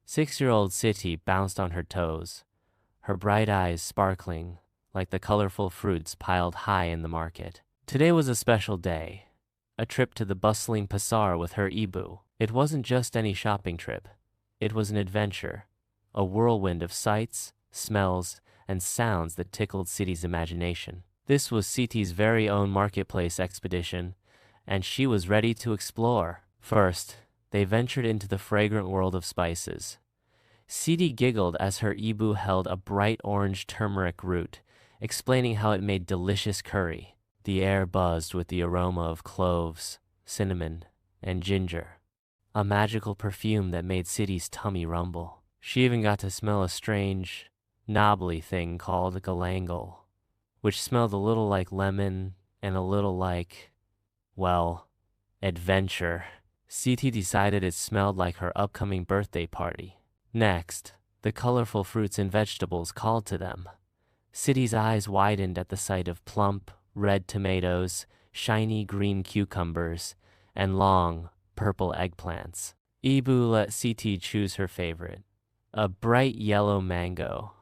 6-year-old Siti bounced on her toes, her bright eyes sparkling like the colorful fruits piled high in the market. Today was a special day, a trip to the bustling pasar with her Ibu. It wasn't just any shopping trip. It was an adventure, a whirlwind of sights, smells, and sounds that tickled Siti's imagination. This was Siti's very own marketplace expedition, and she was ready to explore. First, they ventured into the fragrant world of spices. Siti giggled as her Ibu held a bright orange turmeric root, explaining how it made delicious curry. The air buzzed with the aroma of cloves, cinnamon, and ginger, a magical perfume that made Siti's tummy rumble. She even got to smell a strange, knobbly thing called galangal, which smelled a little like lemon and a little like, well, adventure. Siti decided it smelled like her upcoming birthday party. Next, the colorful fruits and vegetables called to them. Siti's eyes widened at the sight of plump, red tomatoes, shiny green cucumbers, and long, purple eggplants. Ibu let Siti choose her favorite, a bright yellow mango,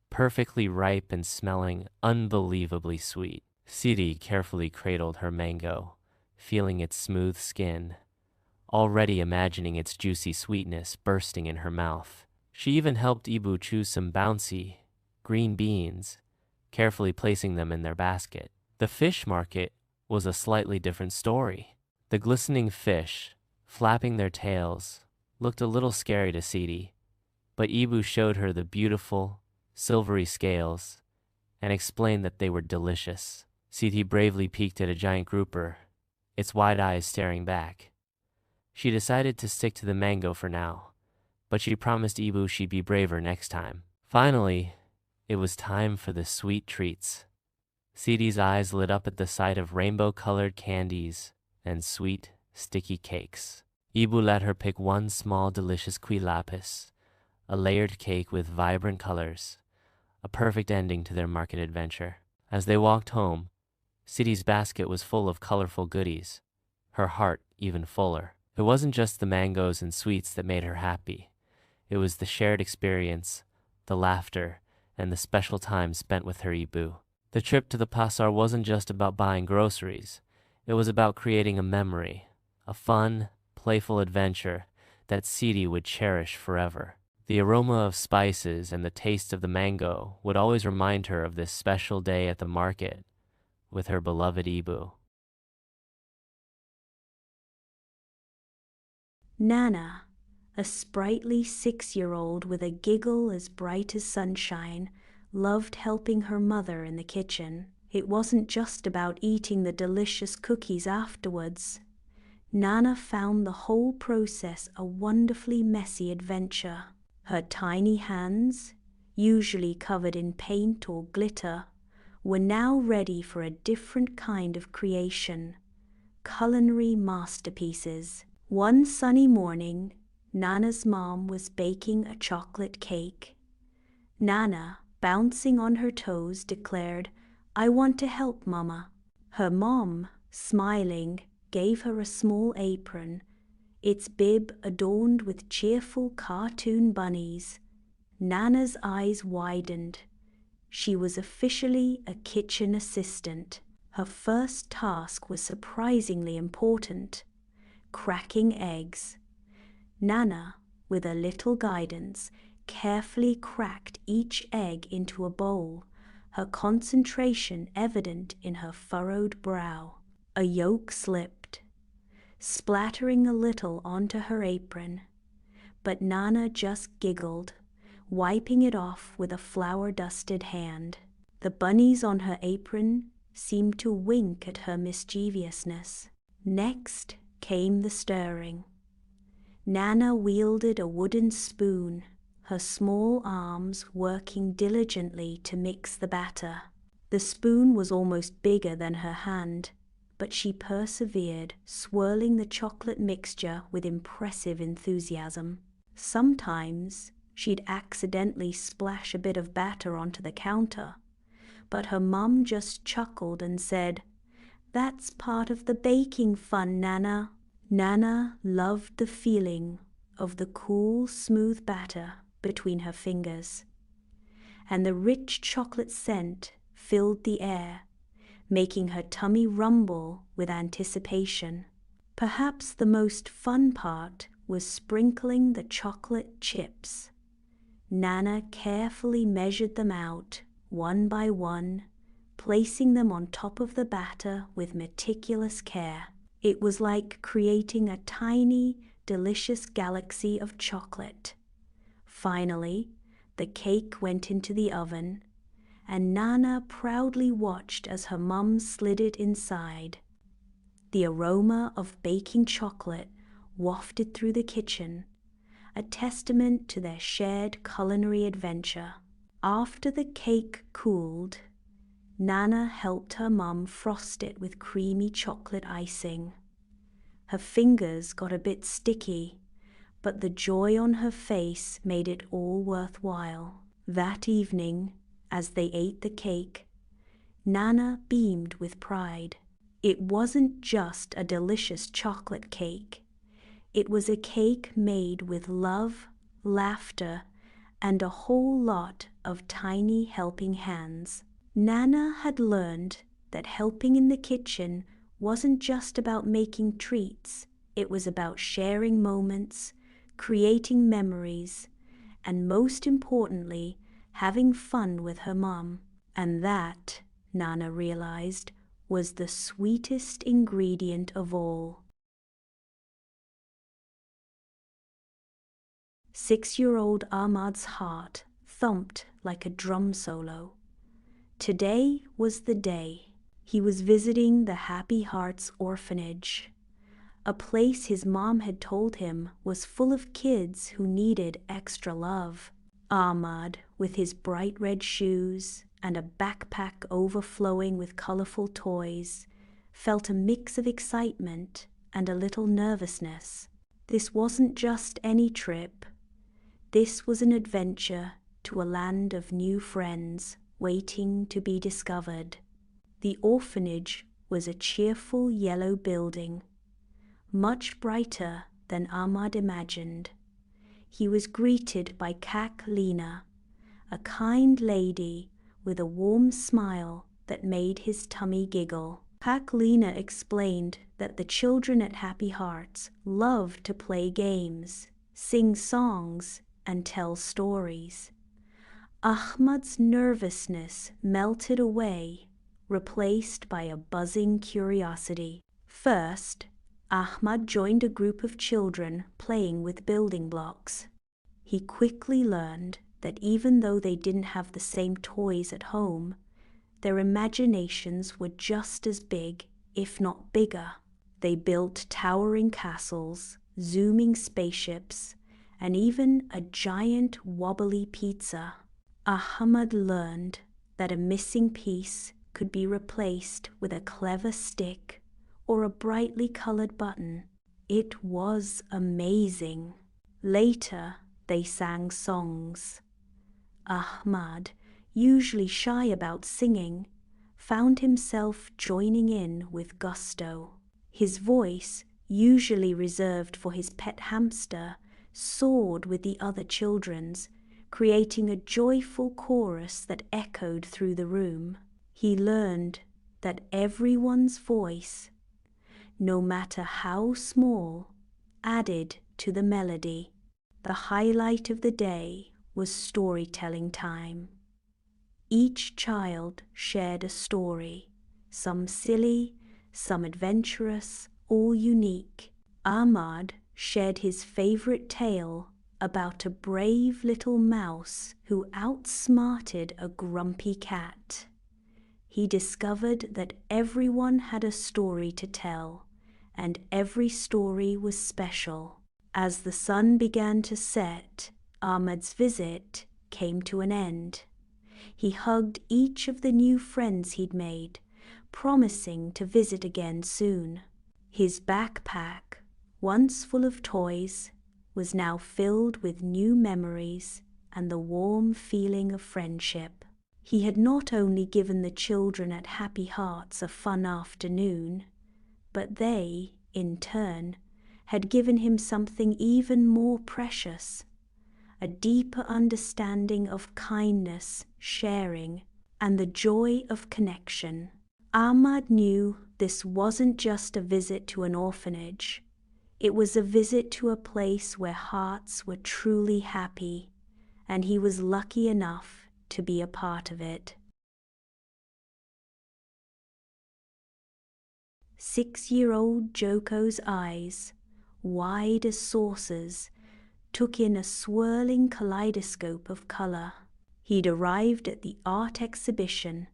perfectly ripe and smelling unbelievably sweet. Siti carefully cradled her mango, feeling its smooth skin, already imagining its juicy sweetness bursting in her mouth. She even helped Ibu choose some bouncy, green beans, carefully placing them in their basket. The fish market was a slightly different story. The glistening fish, flapping their tails, looked a little scary to Siti, but Ibu showed her the beautiful, silvery scales and explained that they were delicious. Siti bravely peeked at a giant grouper, its wide eyes staring back. She decided to stick to the mango for now, but she promised Ibu she'd be braver next time. Finally, it was time for the sweet treats. Siti's eyes lit up at the sight of rainbow-colored candies and sweet, sticky cakes. Ibu let her pick one small, delicious cuilapis, a layered cake with vibrant colors, a perfect ending to their market adventure. As they walked home, Siti's basket was full of colorful goodies, her heart even fuller. It wasn't just the mangoes and sweets that made her happy. It was the shared experience, the laughter, and the special time spent with her Ibu. The trip to the pasar wasn't just about buying groceries. It was about creating a memory, a fun, playful adventure that Siti would cherish forever. The aroma of spices and the taste of the mango would always remind her of this special day at the market with her beloved Ibu. Nana, a sprightly 6-year-old with a giggle as bright as sunshine, loved helping her mother in the kitchen. It wasn't just about eating the delicious cookies afterwards. Nana found the whole process a wonderfully messy adventure. Her tiny hands, usually covered in paint or glitter, were now ready for a different kind of creation, culinary masterpieces. One sunny morning, Nana's mom was baking a chocolate cake. Nana, bouncing on her toes, declared, "I want to help, Mama." Her mom, smiling, gave her a small apron, its bib adorned with cheerful cartoon bunnies. Nana's eyes widened. She was officially a kitchen assistant. Her first task was surprisingly important: cracking eggs. Nana, with a little guidance, carefully cracked each egg into a bowl, her concentration evident in her furrowed brow. A yolk slipped, splattering a little onto her apron, but Nana just giggled, wiping it off with a flour-dusted hand. The bunnies on her apron seemed to wink at her mischievousness. Next came the stirring. Nana wielded a wooden spoon, her small arms working diligently to mix the batter. The spoon was almost bigger than her hand, but she persevered, swirling the chocolate mixture with impressive enthusiasm. Sometimes she'd accidentally splash a bit of batter onto the counter, but her mum just chuckled and said, "That's part of the baking fun, Nana." Nana loved the feeling of the cool, smooth batter between her fingers, and the rich chocolate scent filled the air, making her tummy rumble with anticipation. Perhaps the most fun part was sprinkling the chocolate chips. Nana carefully measured them out, one by one, placing them on top of the batter with meticulous care. It was like creating a tiny, delicious galaxy of chocolate. Finally, the cake went into the oven, and Nana proudly watched as her mum slid it inside. The aroma of baking chocolate wafted through the kitchen, a testament to their shared culinary adventure. After the cake cooled, Nana helped her mum frost it with creamy chocolate icing. Her fingers got a bit sticky, but the joy on her face made it all worthwhile. That evening, as they ate the cake, Nana beamed with pride. It wasn't just a delicious chocolate cake. It was a cake made with love, laughter, and a whole lot of tiny helping hands. Nana had learned that helping in the kitchen wasn't just about making treats. It was about sharing moments, creating memories, and most importantly, having fun with her mom. And that, Nana realized, was the sweetest ingredient of all. 6-year-old Ahmad's heart thumped like a drum solo. Today was the day. He was visiting the Happy Hearts orphanage, a place his mom had told him was full of kids who needed extra love. Ahmad, with his bright red shoes and a backpack overflowing with colorful toys, felt a mix of excitement and a little nervousness. This wasn't just any trip. This was an adventure to a land of new friends waiting to be discovered. The orphanage was a cheerful yellow building, much brighter than Ahmad imagined. He was greeted by Kak Lena, a kind lady with a warm smile that made his tummy giggle. Kak Lena explained that the children at Happy Hearts love to play games, sing songs, and tell stories. Ahmad's nervousness melted away, replaced by a buzzing curiosity. First, Ahmad joined a group of children playing with building blocks. He quickly learned that even though they didn't have the same toys at home, their imaginations were just as big, if not bigger. They built towering castles, zooming spaceships, and even a giant wobbly pizza. Ahmad learned that a missing piece could be replaced with a clever stick or a brightly colored button. It was amazing. Later, they sang songs. Ahmad, usually shy about singing, found himself joining in with gusto. His voice, usually reserved for his pet hamster, soared with the other children's, creating a joyful chorus that echoed through the room. He learned that everyone's voice, no matter how small, added to the melody. The highlight of the day was storytelling time. Each child shared a story, some silly, some adventurous, all unique. Ahmad shared his favorite tale about a brave little mouse who outsmarted a grumpy cat. He discovered that everyone had a story to tell, and every story was special. As the sun began to set, Ahmad's visit came to an end. He hugged each of the new friends he'd made, promising to visit again soon. His backpack, once full of toys, was now filled with new memories and the warm feeling of friendship. He had not only given the children at Happy Hearts a fun afternoon, but they, in turn, had given him something even more precious, a deeper understanding of kindness, sharing, and the joy of connection. Ahmad knew this wasn't just a visit to an orphanage. It was a visit to a place where hearts were truly happy, and he was lucky enough to be a part of it. 6-year-old Joko's eyes, wide as saucers, took in a swirling kaleidoscope of color. He'd arrived at the art exhibition,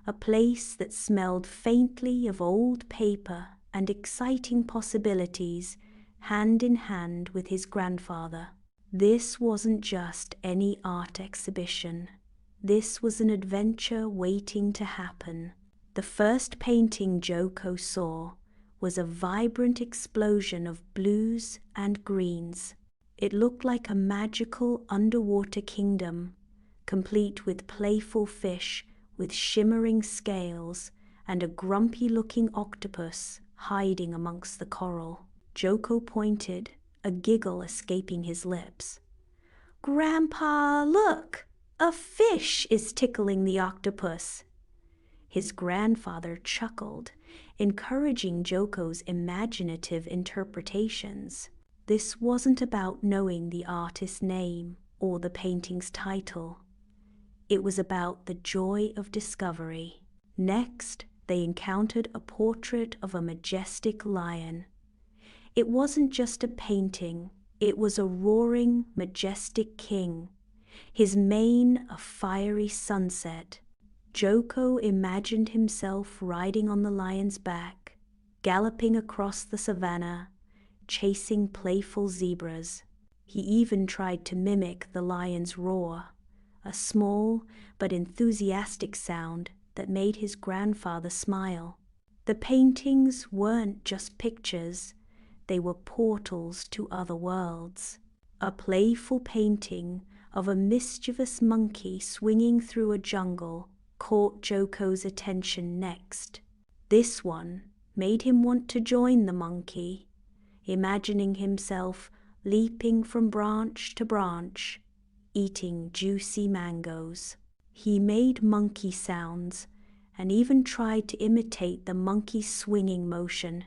a place that smelled faintly of old paper and exciting possibilities, hand in hand with his grandfather. This wasn't just any art exhibition. This was an adventure waiting to happen. The first painting Joko saw was a vibrant explosion of blues and greens. It looked like a magical underwater kingdom, complete with playful fish with shimmering scales and a grumpy-looking octopus hiding amongst the coral. Joko pointed, a giggle escaping his lips. "Grandpa, look! A fish is tickling the octopus." His grandfather chuckled, encouraging Joko's imaginative interpretations. This wasn't about knowing the artist's name or the painting's title. It was about the joy of discovery. Next, they encountered a portrait of a majestic lion. It wasn't just a painting, it was a roaring, majestic king, his mane a fiery sunset. Joko imagined himself riding on the lion's back, galloping across the savannah, chasing playful zebras. He even tried to mimic the lion's roar, a small but enthusiastic sound that made his grandfather smile. The paintings weren't just pictures, they were portals to other worlds. A playful painting of a mischievous monkey swinging through a jungle caught Joko's attention next. This one made him want to join the monkey, imagining himself leaping from branch to branch, eating juicy mangoes. He made monkey sounds and even tried to imitate the monkey's swinging motion,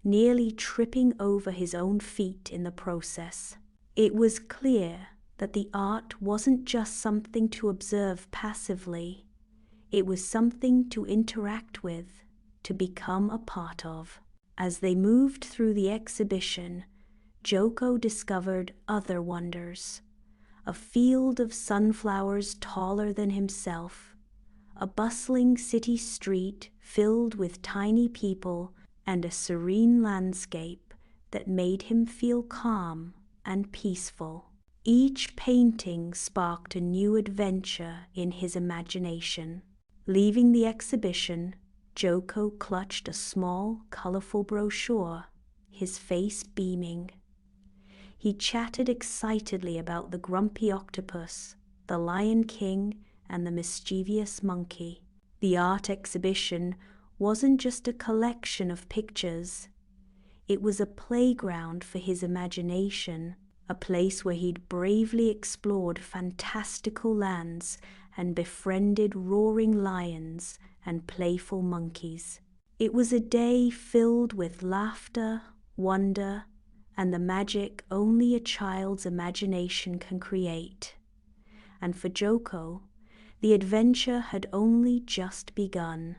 nearly tripping over his own feet in the process. It was clear that the art wasn't just something to observe passively. It was something to interact with, to become a part of. As they moved through the exhibition, Joko discovered other wonders. A field of sunflowers taller than himself, a bustling city street filled with tiny people, and a serene landscape that made him feel calm and peaceful. Each painting sparked a new adventure in his imagination. Leaving the exhibition, Joko clutched a small, colorful brochure, his face beaming. He chatted excitedly about the grumpy octopus, the Lion King, and the mischievous monkey. The art exhibition wasn't just a collection of pictures. It was a playground for his imagination, a place where he'd bravely explored fantastical lands and befriended roaring lions and playful monkeys. It was a day filled with laughter, wonder, and the magic only a child's imagination can create. And for Joko, the adventure had only just begun.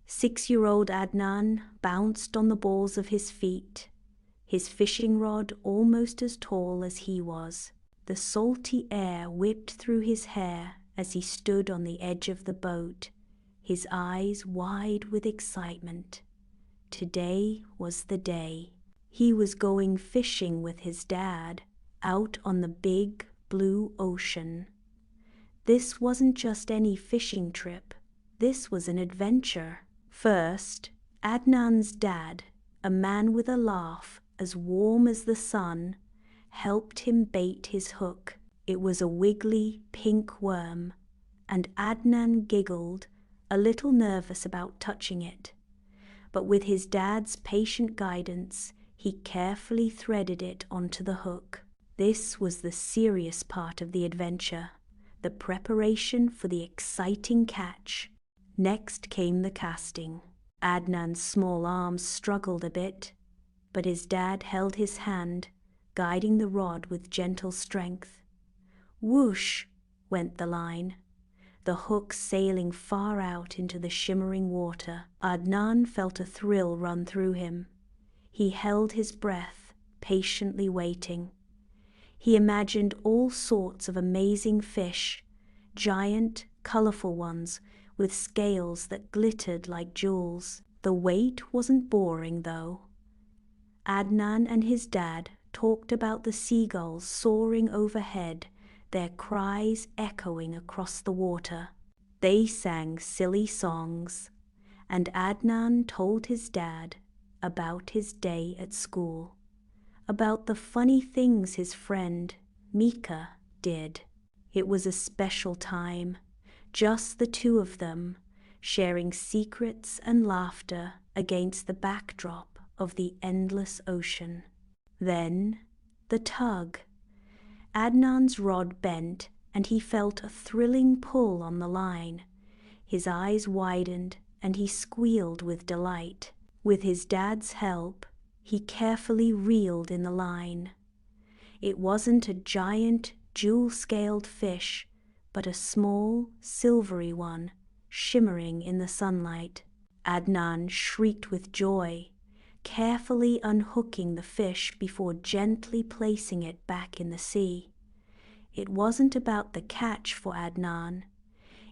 6-year-old Adnan bounced on the balls of his feet, his fishing rod almost as tall as he was. The salty air whipped through his hair as he stood on the edge of the boat, his eyes wide with excitement. Today was the day. He was going fishing with his dad, out on the big blue ocean. This wasn't just any fishing trip. This was an adventure. First, Adnan's dad, a man with a laugh as warm as the sun, helped him bait his hook. It was a wiggly pink worm, and Adnan giggled, a little nervous about touching it. but with his dad's patient guidance, he carefully threaded it onto the hook. This was the serious part of the adventure, the preparation for the exciting catch. Next came the casting. Adnan's small arms struggled a bit, but his dad held his hand, guiding the rod with gentle strength. Whoosh went the line, the hook sailing far out into the shimmering water. Adnan felt a thrill run through him. He held his breath, patiently waiting. He imagined all sorts of amazing fish, giant, colorful ones with scales that glittered like jewels. The wait wasn't boring, though. Adnan and his dad talked about the seagulls soaring overhead, their cries echoing across the water. They sang silly songs, and Adnan told his dad about his day at school, about the funny things his friend, Mika, did. It was a special time, just the two of them, sharing secrets and laughter against the backdrop of the endless ocean. Then, the tug. Adnan's rod bent, and he felt a thrilling pull on the line. His eyes widened, and he squealed with delight. With his dad's help, he carefully reeled in the line. It wasn't a giant, jewel-scaled fish, but a small, silvery one, shimmering in the sunlight. Adnan shrieked with joy, carefully unhooking the fish before gently placing it back in the sea. It wasn't about the catch for Adnan.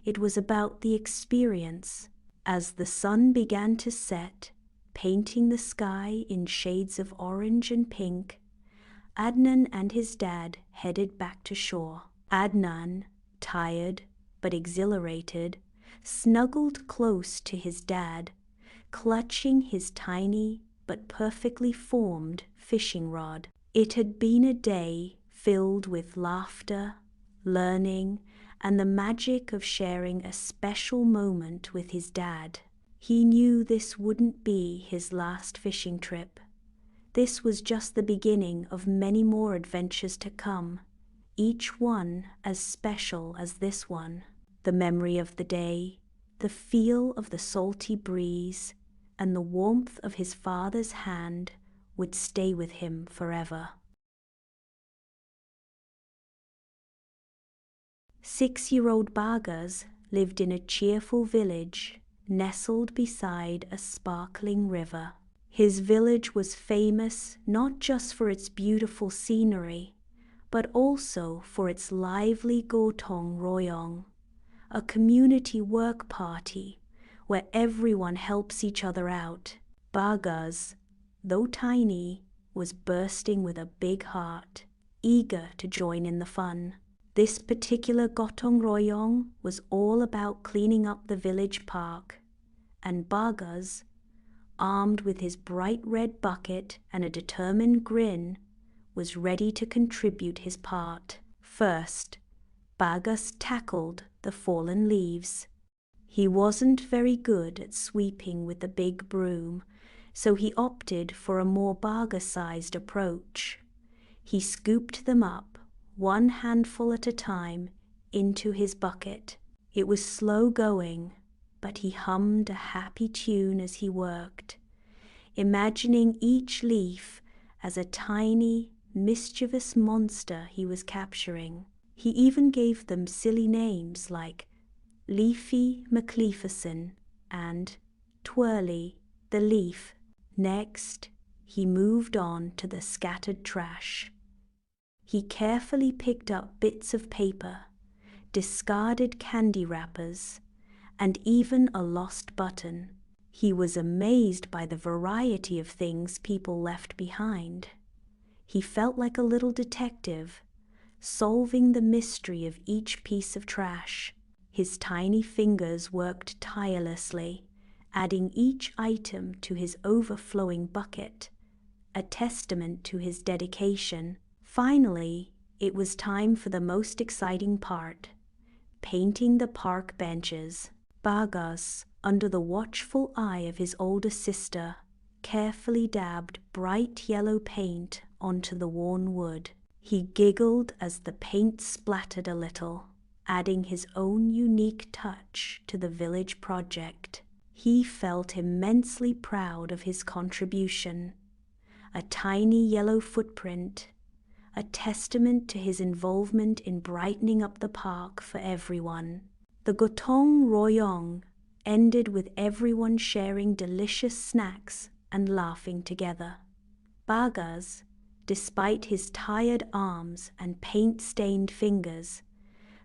It was about the experience. As the sun began to set, painting the sky in shades of orange and pink, Adnan and his dad headed back to shore. Adnan, tired but exhilarated, snuggled close to his dad, clutching his tiny but perfectly formed fishing rod. It had been a day filled with laughter, learning, and the magic of sharing a special moment with his dad. He knew this wouldn't be his last fishing trip. This was just the beginning of many more adventures to come, each one as special as this one. The memory of the day, the feel of the salty breeze, and the warmth of his father's hand would stay with him forever. 6-year-old Bagas lived in a cheerful village nestled beside a sparkling river. His village was famous not just for its beautiful scenery, but also for its lively Gotong Royong, a community work party where everyone helps each other out. Bagas, though tiny, was bursting with a big heart, eager to join in the fun. This particular Gotong Royong was all about cleaning up the village park, and Bagas, armed with his bright red bucket and a determined grin, was ready to contribute his part. First, Bagas tackled the fallen leaves. He wasn't very good at sweeping with the big broom, so he opted for a more Bagas-sized approach. He scooped them up, one handful at a time, into his bucket. It was slow going, but he hummed a happy tune as he worked, imagining each leaf as a tiny, mischievous monster he was capturing. He even gave them silly names like Leafy McLeaferson and Twirly the Leaf. Next, he moved on to the scattered trash. He carefully picked up bits of paper, discarded candy wrappers, and even a lost button. He was amazed by the variety of things people left behind. He felt like a little detective, solving the mystery of each piece of trash. His tiny fingers worked tirelessly, adding each item to his overflowing bucket, a testament to his dedication. Finally, it was time for the most exciting part, painting the park benches. Bagas, under the watchful eye of his older sister, carefully dabbed bright yellow paint onto the worn wood. He giggled as the paint splattered a little, adding his own unique touch to the village project. He felt immensely proud of his contribution, a tiny yellow footprint, a testament to his involvement in brightening up the park for everyone. The gotong royong ended with everyone sharing delicious snacks and laughing together. Bagas, despite his tired arms and paint-stained fingers,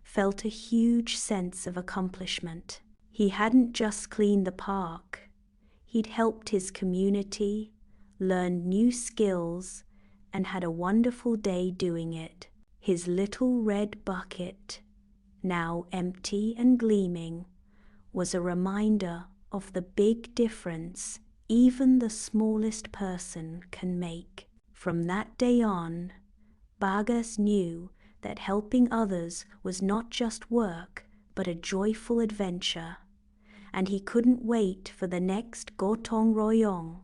felt a huge sense of accomplishment. He hadn't just cleaned the park, he'd helped his community, learned new skills, and had a wonderful day doing it. His little red bucket, now empty and gleaming, was a reminder of the big difference even the smallest person can make. From that day on, Bagas knew that helping others was not just work, but a joyful adventure, and he couldn't wait for the next gotong royong